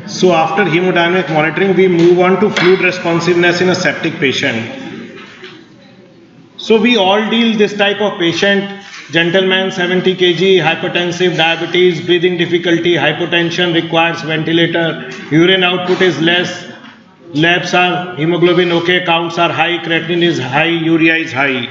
So after hemodynamic monitoring, we move on to fluid responsiveness in a septic patient. So we all deal this type of patient, gentleman 70 kg, hypertensive, diabetes, breathing difficulty, hypotension, requires ventilator, urine output is less, labs are hemoglobin okay, counts are high, creatinine is high, urea is high.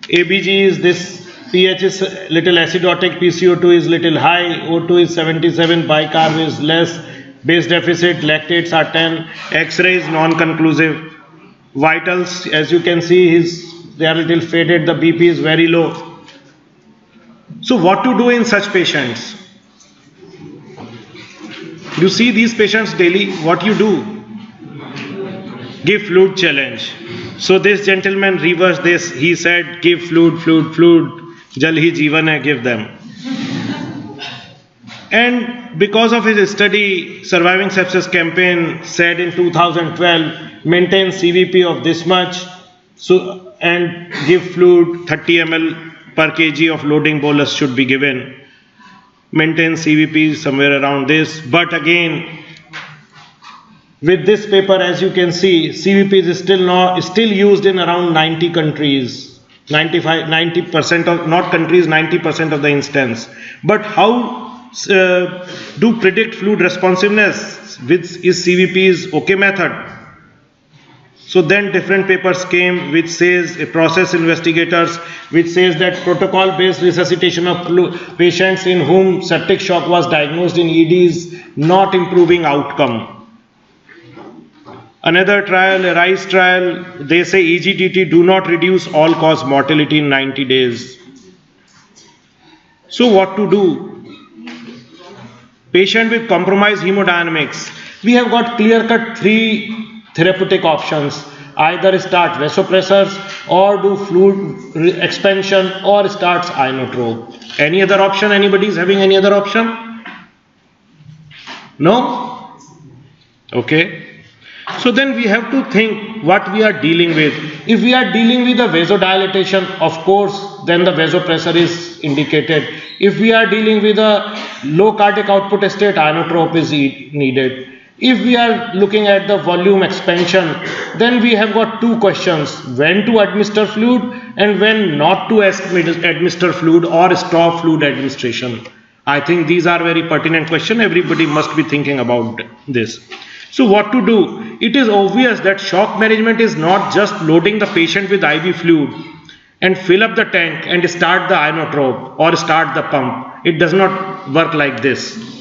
ABG is this, pH is little acidotic, PCO2 is little high, O2 is 77, bicarb is less, base deficit, lactates are 10, X-ray is non-conclusive. Vitals, as you can see, they are little faded, the BP is very low. So what to do in such patients? You see these patients daily, what you do? Give fluid challenge. So this gentleman reversed this, he said give fluid, jal hi jeevan hai, give them. And because of his study, Surviving Sepsis Campaign said in 2012, maintain CVP of this much, so and give fluid 30 ml per kg of loading bolus should be given. Maintain CVP somewhere around this, but again, with this paper, as you can see, CVP is still used in around 90 countries, 90% of, not countries, 90% of the instance. But how do predict fluid responsiveness with is CVP is okay method? So then different papers came which says, process investigators, which says that protocol based resuscitation of patients in whom septic shock was diagnosed in ED is not improving outcome. Another trial, a RISE trial, they say EGTT do not reduce all-cause mortality in 90 days. So what to do? Patient with compromised hemodynamics. We have got clear-cut 3 therapeutic options. Either start vasopressors or do fluid expansion or starts inotrope. Any other option? Anybody is having any other option? No? Okay. So then we have to think what we are dealing with. If we are dealing with a vasodilatation, of course, then the vasopressor is indicated. If we are dealing with a low cardiac output state, inotrope is needed. If we are looking at the volume expansion, then we have got 2 questions: when to administer fluid and when not to administer fluid or stop fluid administration. I think these are very pertinent questions. Everybody must be thinking about this. So what to do? It is obvious that shock management is not just loading the patient with IV fluid and fill up the tank and start the inotrope or start the pump. It does not work like this.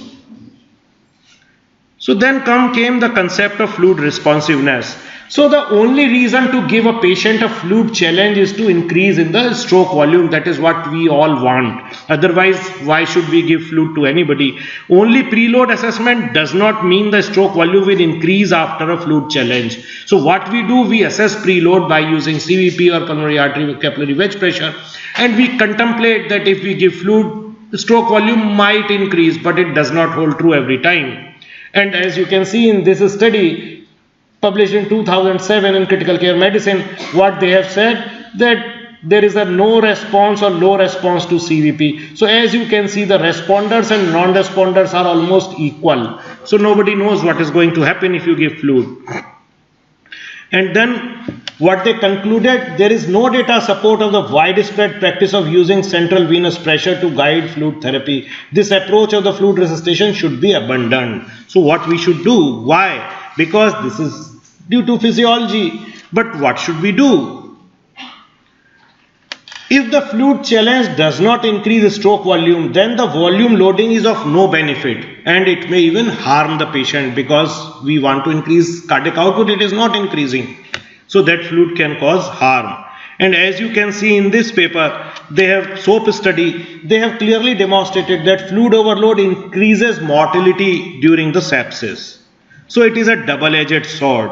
So then came the concept of fluid responsiveness. So the only reason to give a patient a fluid challenge is to increase in the stroke volume. That is what we all want. Otherwise, why should we give fluid to anybody? Only preload assessment does not mean the stroke volume will increase after a fluid challenge. So what we do, we assess preload by using CVP or coronary artery capillary wedge pressure, and we contemplate that if we give fluid, the stroke volume might increase, but it does not hold true every time. And as you can see in this study published in 2007 in Critical Care Medicine, what they have said that there is a no response or low response to CVP. So as you can see, the responders and non-responders are almost equal. So nobody knows what is going to happen if you give fluid. And then what they concluded, there is no data support of the widespread practice of using central venous pressure to guide fluid therapy. This approach of the fluid resuscitation should be abandoned. So what we should do? Why? Because this is due to physiology. But what should we do? If the fluid challenge does not increase stroke volume, then the volume loading is of no benefit and it may even harm the patient, because we want to increase cardiac output, it is not increasing. So that fluid can cause harm. And as you can see in this paper, they have SOAP study, they have clearly demonstrated that fluid overload increases mortality during the sepsis. So it is a double-edged sword.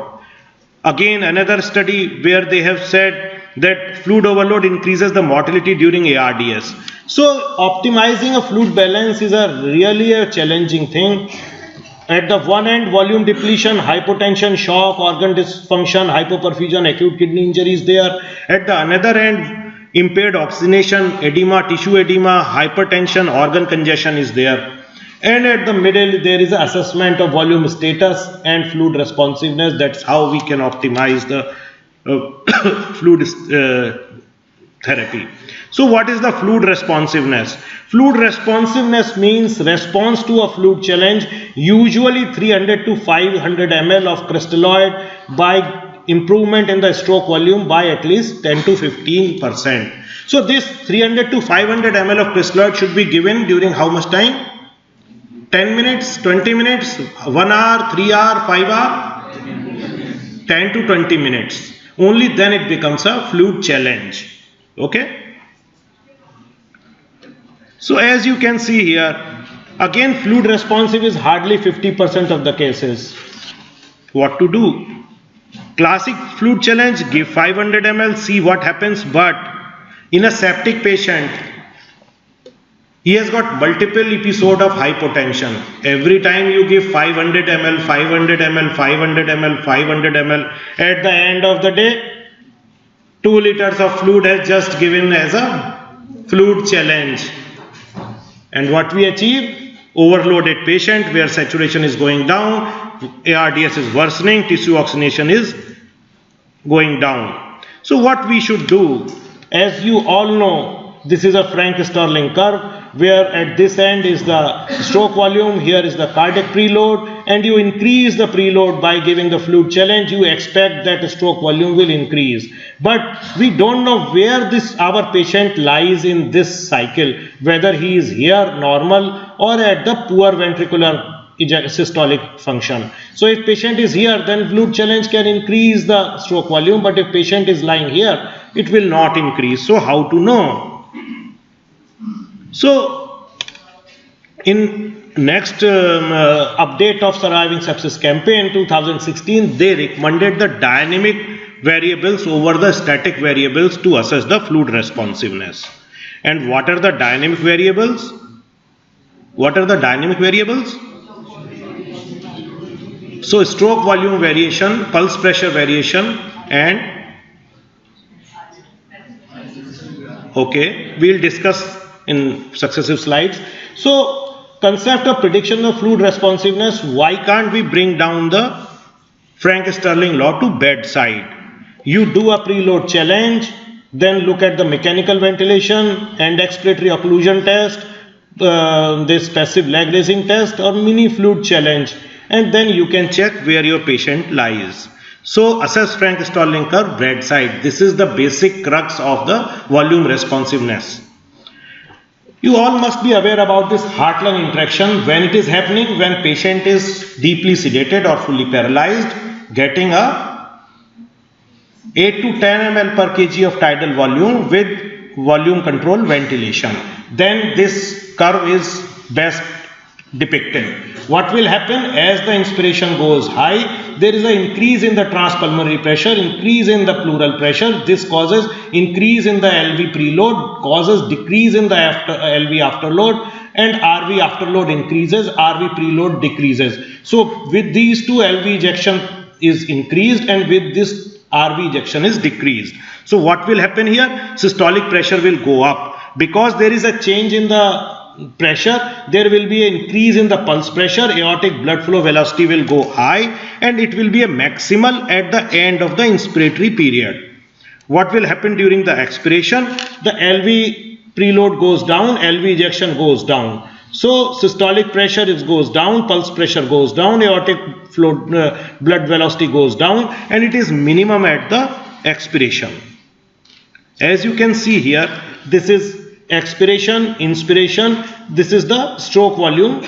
Again, another study where they have said that fluid overload increases the mortality during ARDS. So optimizing a fluid balance is really a challenging thing. At the one end, volume depletion, hypotension, shock, organ dysfunction, hypoperfusion, acute kidney injury is there. At the another end, impaired oxygenation, edema, tissue edema, hypertension, organ congestion is there. And at the middle there is an assessment of volume status and fluid responsiveness. That's how we can optimize the fluid therapy. So what is the fluid responsiveness? Fluid responsiveness means response to a fluid challenge, usually 300 to 500 ml of crystalloid by improvement in the stroke volume by at least 10 to 15%. So this 300 to 500 ml of crystalloid should be given during how much time? 10 minutes, 20 minutes, 1 hour, 3 hour, 5 hour? 10 to 20 minutes. Only then it becomes a fluid challenge. Okay. So as you can see here, again fluid responsive is hardly 50% of the cases. What to do? Classic fluid challenge, give 500 ml, see what happens. But in a septic patient, he has got multiple episode of hypotension. Every time you give 500 ml, 500 ml, 500 ml, 500 ml, at the end of the day, 2 liters of fluid has just given as a fluid challenge. And what we achieve? Overloaded patient where saturation is going down, ARDS is worsening, tissue oxygenation is going down. So what we should do? As you all know, this is a Frank-Starling curve where at this end is the stroke volume, here is the cardiac preload, and you increase the preload by giving the fluid challenge, you expect that the stroke volume will increase. But we don't know where this our patient lies in this cycle, whether he is here normal or at the poor ventricular systolic function. So if patient is here, then fluid challenge can increase the stroke volume, but if patient is lying here, it will not increase. So how to know? So in next update of Surviving Sepsis campaign 2016, they recommended the dynamic variables over the static variables to assess the fluid responsiveness. And what are the dynamic variables? What are the dynamic variables? So stroke volume variation, pulse pressure variation, and okay, we'll discuss in successive slides. So concept of prediction of fluid responsiveness, why can't we bring down the Frank-Starling law to bedside? You do a preload challenge, then look at the mechanical ventilation and expiratory occlusion test, this passive leg raising test or mini fluid challenge, and then you can check where your patient lies. So assess Frank-Starling curve bedside. This is the basic crux of the volume responsiveness. You all must be aware about this heart-lung interaction when it is happening, when patient is deeply sedated or fully paralyzed, getting a 8 to 10 ml per kg of tidal volume with volume control ventilation. Then this curve is best depicted. What will happen as the inspiration goes high, there is an increase in the transpulmonary pressure, increase in the pleural pressure. This causes increase in the LV preload, causes decrease in the LV afterload, and RV afterload increases, RV preload decreases. So with these two, LV ejection is increased and with this RV ejection is decreased. So what will happen here? Systolic pressure will go up. Because there is a change in the pressure, there will be an increase in the pulse pressure, aortic blood flow velocity will go high, and it will be a maximal at the end of the inspiratory period. What will happen during the expiration? The LV preload goes down, LV ejection goes down. So systolic pressure goes down, pulse pressure goes down, aortic flow blood velocity goes down, and it is minimum at the expiration. As you can see here, this is expiration, inspiration, this is the stroke volume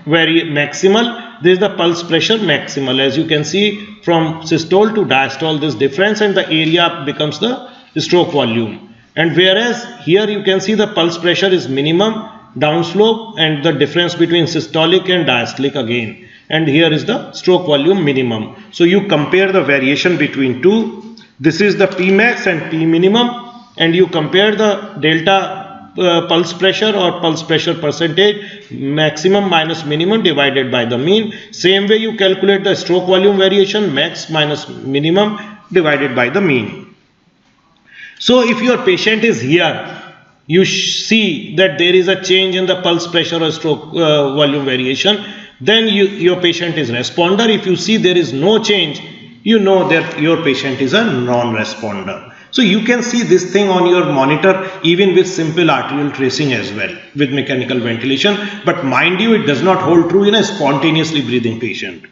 very maximal, this is the pulse pressure maximal. As you can see from systole to diastole, this difference, and the area becomes the stroke volume. And whereas here you can see the pulse pressure is minimum, downslope, and the difference between systolic and diastolic again. And here is the stroke volume minimum. So you compare the variation between two. This is the P max and P minimum, and you compare the delta pulse pressure or pulse pressure percentage, maximum minus minimum divided by the mean. Same way you calculate the stroke volume variation, max minus minimum divided by the mean. So if your patient is here you see that there is a change in the pulse pressure or stroke volume variation, then your patient is responder. If you see there is no change, you know that your patient is a non-responder. So you can see this thing on your monitor even with simple arterial tracing as well with mechanical ventilation. But mind you, it does not hold true in a spontaneously breathing patient.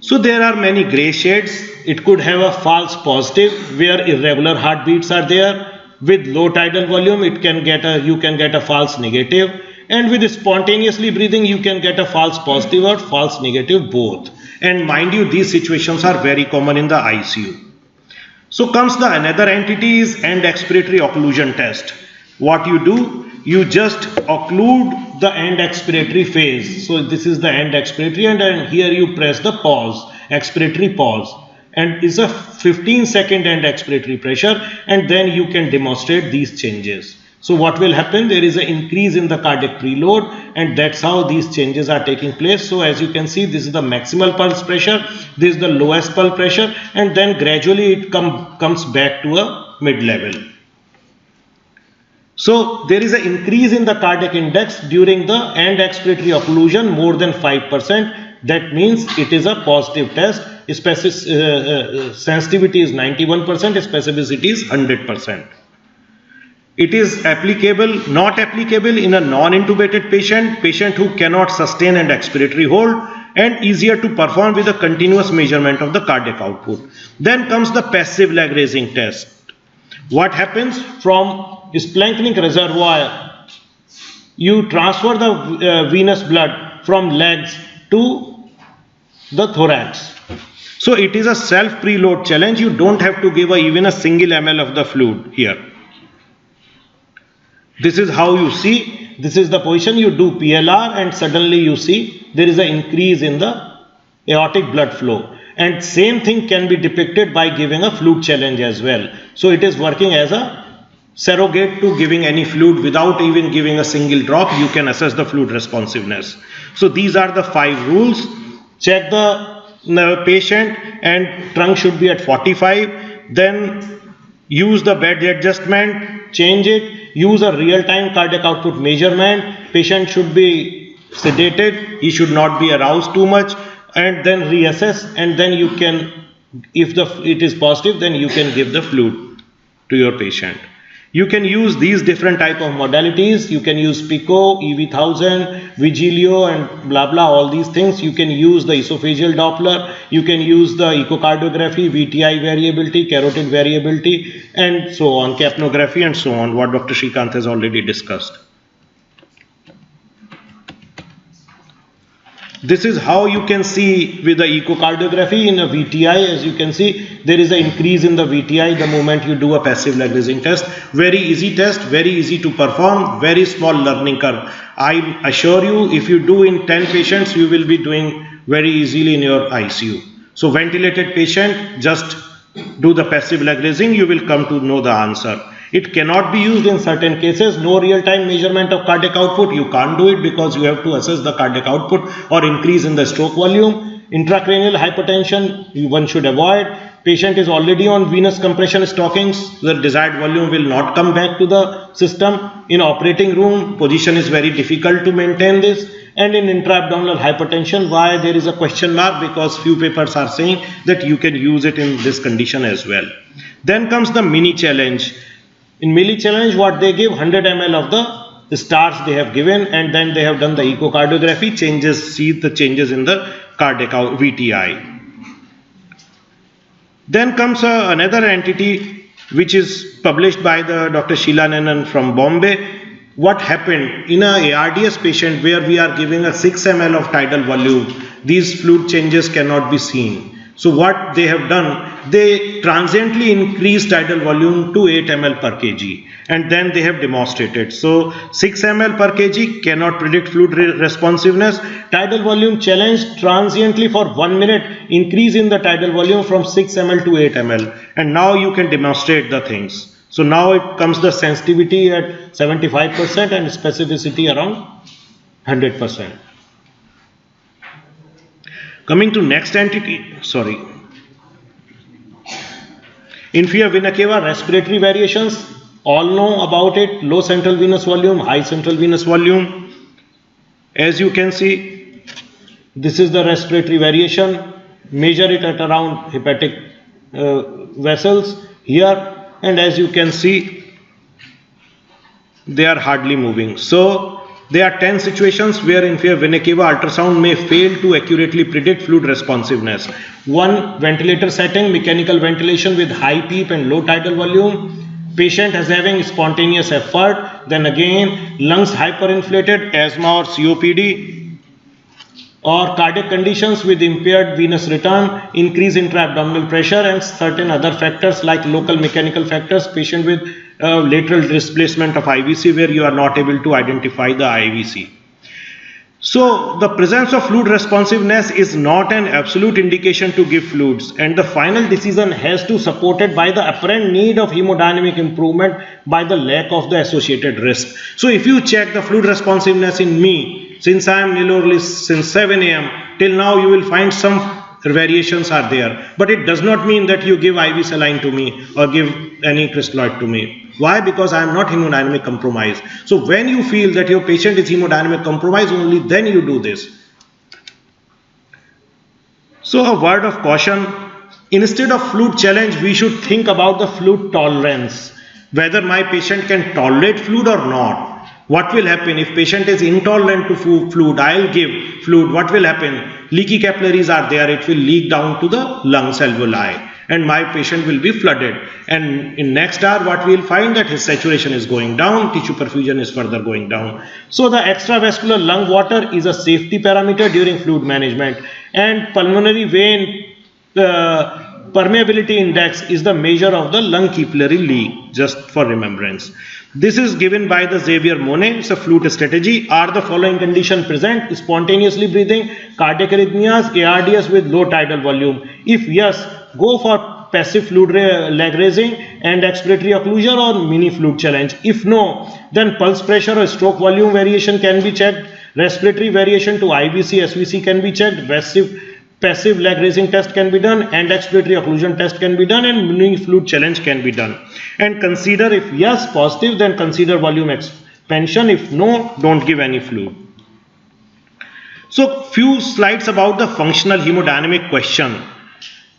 So there are many gray shades. It could have a false positive where irregular heartbeats are there. With low tidal volume, you can get a false negative, and with spontaneously breathing, you can get a false positive or false negative both. And mind you, these situations are very common in the ICU. So comes the another entity is end expiratory occlusion test. What you do, you just occlude the end expiratory phase. So this is the end expiratory, and then here you press the pause, expiratory pause, and it's a 15-second end expiratory pressure, and then you can demonstrate these changes. So what will happen? There is an increase in the cardiac preload, and that's how these changes are taking place. So as you can see, this is the maximal pulse pressure, this is the lowest pulse pressure, and then gradually it comes back to a mid-level. So there is an increase in the cardiac index during the end expiratory occlusion more than 5%. That means it is a positive test. Sensitivity is 91%, specificity is 100%. It is not applicable in a non-intubated patient who cannot sustain an expiratory hold, and easier to perform with a continuous measurement of the cardiac output. Then comes the passive leg raising test. What happens? From splanchnic reservoir, you transfer the venous blood from legs to the thorax. So it is a self preload challenge. You don't have to give even a single ml of the fluid here. This is how you see, this is the position. You do PLR and suddenly you see there is an increase in the aortic blood flow, and same thing can be depicted by giving a fluid challenge as well. So it is working as a surrogate to giving any fluid. Without even giving a single drop, you can assess the fluid responsiveness. So these are the 5 rules. Check the patient, and trunk should be at 45. Then use the bed adjustment, change it. Use a real-time cardiac output measurement. Patient should be sedated. He should not be aroused too much, and then reassess. And then you can, if it is positive, then you can give the fluid to your patient. You can use these different type of modalities. You can use PICO, EV1000, Vigilio, and blah blah, all these things. You can use the esophageal Doppler. You can use the echocardiography, VTI variability, carotid variability, and so on, capnography, and so on, what Dr. Srikanth has already discussed. This is how you can see with the echocardiography in a VTI. As you can see, there is an increase in the VTI the moment you do a passive leg raising test. Very easy test, very easy to perform, very small learning curve. I assure you, if you do in 10 patients, you will be doing very easily in your ICU. So ventilated patient, just do the passive leg raising, you will come to know the answer. It cannot be used in certain cases. No real-time measurement of cardiac output. You can't do it because you have to assess the cardiac output or increase in the stroke volume. Intracranial hypertension, one should avoid. Patient is already on venous compression stockings. The desired volume will not come back to the system. In operating room, position is very difficult to maintain this. And in intra-abdominal hypertension, why there is a question mark? Because few papers are saying that you can use it in this condition as well. Then comes the mini challenge. In mini challenge, what they give, 100 ml of the stars they have given, and then they have done the echocardiography, see the changes in the cardiac VTI. Then comes another entity which is published by the Dr. Sheila Nanan from Bombay. What happened in a ARDS patient where we are giving a 6 ml of tidal volume, these fluid changes cannot be seen. So what they have done, they transiently increased tidal volume to 8 ml per kg, and then they have demonstrated. So 6 ml per kg cannot predict fluid responsiveness. Tidal volume challenge transiently for 1 minute, increase in the tidal volume from 6 ml to 8 ml, and now you can demonstrate the things. So now it comes the sensitivity at 75% and specificity around 100%. Coming to next entity, inferior vena cava respiratory variations. all know about it, low central venous volume, high central venous volume. As you can see, this is the respiratory variation. Measure it at around hepatic vessels here, and as you can see, they are hardly moving. So there are 10 situations where inferior vena cava ultrasound may fail to accurately predict fluid responsiveness. 1. Ventilator setting, mechanical ventilation with high PEEP and low tidal volume. Patient is having spontaneous effort, then again lungs hyperinflated, asthma or COPD, or cardiac conditions with impaired venous return, increase intra-abdominal pressure, and certain other factors like local mechanical factors, patient with lateral displacement of IVC where you are not able to identify the IVC. So the presence of fluid responsiveness is not an absolute indication to give fluids, and the final decision has to be supported by the apparent need of hemodynamic improvement by the lack of the associated risk. So if you check the fluid responsiveness in me, since I am nil since 7 a.m. till now, you will find some variations are there, but it does not mean that you give IV saline to me or give any crystalloid to me. Why? Because I am not hemodynamic compromised. So when you feel that your patient is hemodynamic compromised, only then you do this. So a word of caution, instead of fluid challenge, we should think about the fluid tolerance, whether my patient can tolerate fluid or not. What will happen if patient is intolerant to fluid? I'll give fluid. What will happen? Leaky capillaries are there. It will leak down to the lung alveoli, and my patient will be flooded. And in next hour, what we will find that his saturation is going down, tissue perfusion is further going down. So the extravascular lung water is a safety parameter during fluid management, and pulmonary vein permeability index is the measure of the lung capillary leak, just for remembrance. This is given by the Xavier Monet. It's a fluid strategy. Are the following conditions present? Spontaneously breathing, cardiac arrhythmias, ARDS with low tidal volume. If yes, go for passive fluid leg raising and expiratory occlusion or mini fluid challenge. If no, then pulse pressure or stroke volume variation can be checked. Respiratory variation to IVC, SVC can be checked. Passive leg raising test can be done, and expiratory occlusion test can be done, and mini fluid challenge can be done. And consider, if yes positive, then consider volume expansion. If no, don't give any fluid. So few slides about the functional hemodynamic question.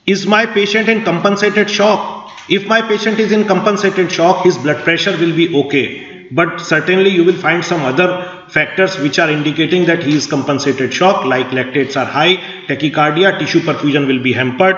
Is my patient in compensated shock? If my patient is in compensated shock, his blood pressure will be okay. But certainly you will find some other factors which are indicating that he is compensated shock, like lactates are high, tachycardia, tissue perfusion will be hampered.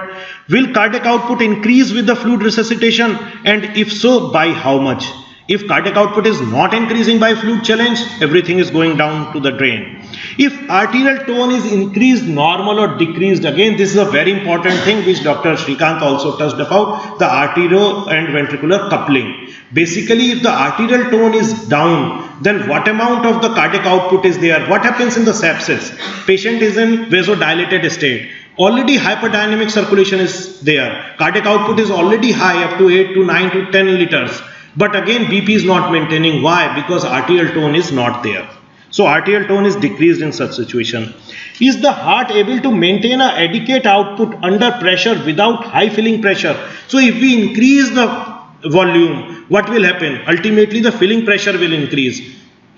Will cardiac output increase with the fluid resuscitation? And if so, by how much? If cardiac output is not increasing by fluid challenge, everything is going down to the drain. If arterial tone is increased, normal or decreased, again this is a very important thing which Dr. Srikanth also touched about, the arterio and ventricular coupling. Basically, if the arterial tone is down, then what amount of the cardiac output is there? What happens in the sepsis? Patient is in vasodilated state. Already hyperdynamic circulation is there. Cardiac output is already high, up to 8 to 9 to 10 liters. But again, BP is not maintaining. Why? Because arterial tone is not there. So arterial tone is decreased in such situation. Is the heart able to maintain an adequate output under pressure without high filling pressure? So if we increase the volume, what will happen? Ultimately, the filling pressure will increase.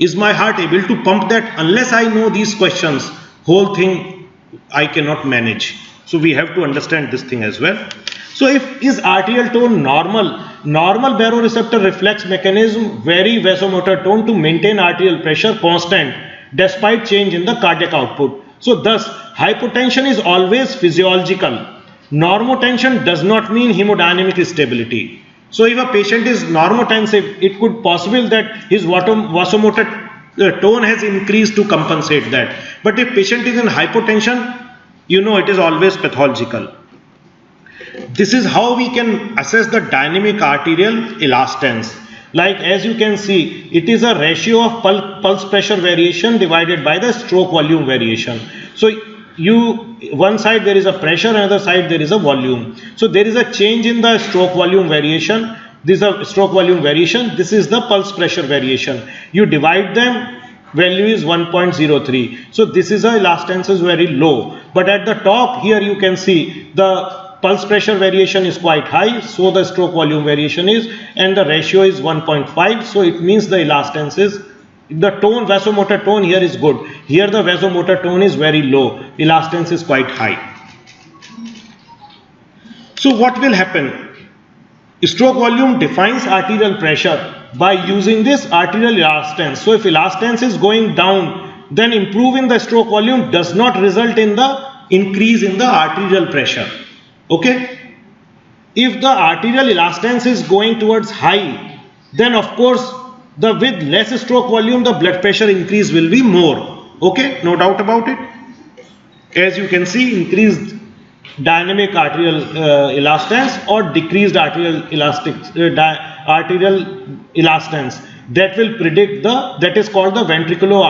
Is my heart able to pump that? Unless I know these questions, whole thing I cannot manage. So we have to understand this thing as well. So if is arterial tone normal baroreceptor reflex mechanism vary vasomotor tone to maintain arterial pressure constant despite change in the cardiac output. So thus hypotension is always physiological. Normotension does not mean hemodynamic stability. So if a patient is normotensive, it could possible that his vasomotor tone has increased to compensate that. But if patient is in hypotension, you know it is always pathological. This is how we can assess the dynamic arterial elastance. Like as you can see, it is a ratio of pulse pressure variation divided by the stroke volume variation. So one side there is a pressure, another side there is a volume. So there is a change in the stroke volume variation. This is a stroke volume variation. This is the pulse pressure variation. You divide them, value is 1.03. So this is a elastance is very low. But at the top here you can see the pulse pressure variation is quite high, so the stroke volume variation is, and the ratio is 1.5, so it means the elastance is, the tone, vasomotor tone here is good. Here the vasomotor tone is very low, elastance is quite high. So what will happen? Stroke volume defines arterial pressure by using this arterial elastance. So if elastance is going down, then improving the stroke volume does not result in the increase in the arterial pressure. Okay? If the arterial elastance is going towards high, then of course with less stroke volume the blood pressure increase will be more. Okay? No doubt about it. As you can see, increased dynamic arterial elastance or decreased arterial elastance, that will predict that is called the ventricular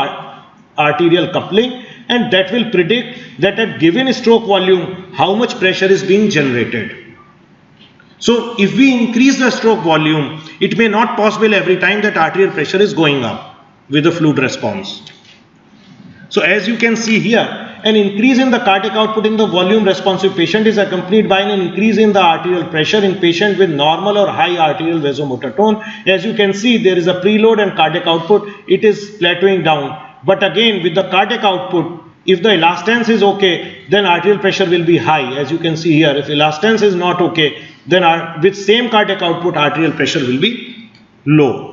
arterial coupling, and that will predict that at given stroke volume how much pressure is being generated. So if we increase the stroke volume, it may not possible every time that arterial pressure is going up with the fluid response. So as you can see here, an increase in the cardiac output in the volume responsive patient is accompanied by an increase in the arterial pressure in patient with normal or high arterial vasomotor tone. As you can see, there is a preload and cardiac output, it is plateauing down. But again, with the cardiac output, if the elastance is okay, then arterial pressure will be high. As you can see here, if elastance is not okay, then with same cardiac output, arterial pressure will be low.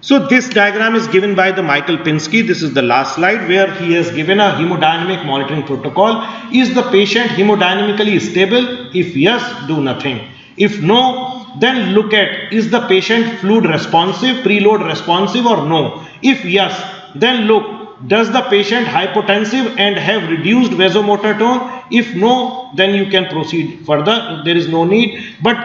So this diagram is given by the Michael Pinsky. This is the last slide where he has given a hemodynamic monitoring protocol. Is the patient hemodynamically stable? If yes, do nothing. If no, then look at, is the patient fluid responsive, preload responsive or no? If yes, then look, does the patient hypotensive and have reduced vasomotor tone? If no, then you can proceed further. There is no need. But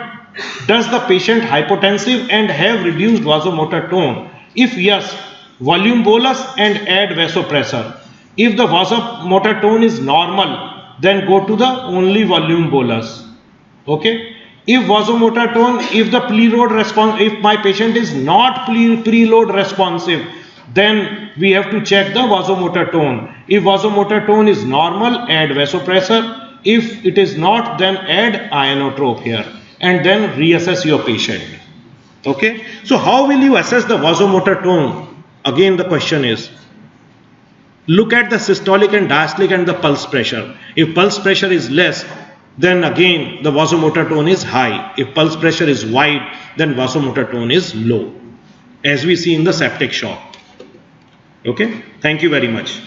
does the patient hypotensive and have reduced vasomotor tone? If yes, volume bolus and add vasopressor. If the vasomotor tone is normal, then go to the only volume bolus. Okay? If vasomotor tone, if the preload response, if my patient is not preload responsive, then we have to check the vasomotor tone. If vasomotor tone is normal, add vasopressor. If it is not, then add ionotrope here, and then reassess your patient. Okay, so how will you assess the vasomotor tone? Again, the question is, look at the systolic and diastolic and the pulse pressure. If pulse pressure is less, then again the vasomotor tone is high. If pulse pressure is wide, then vasomotor tone is low, as we see in the septic shock. Okay, thank you very much.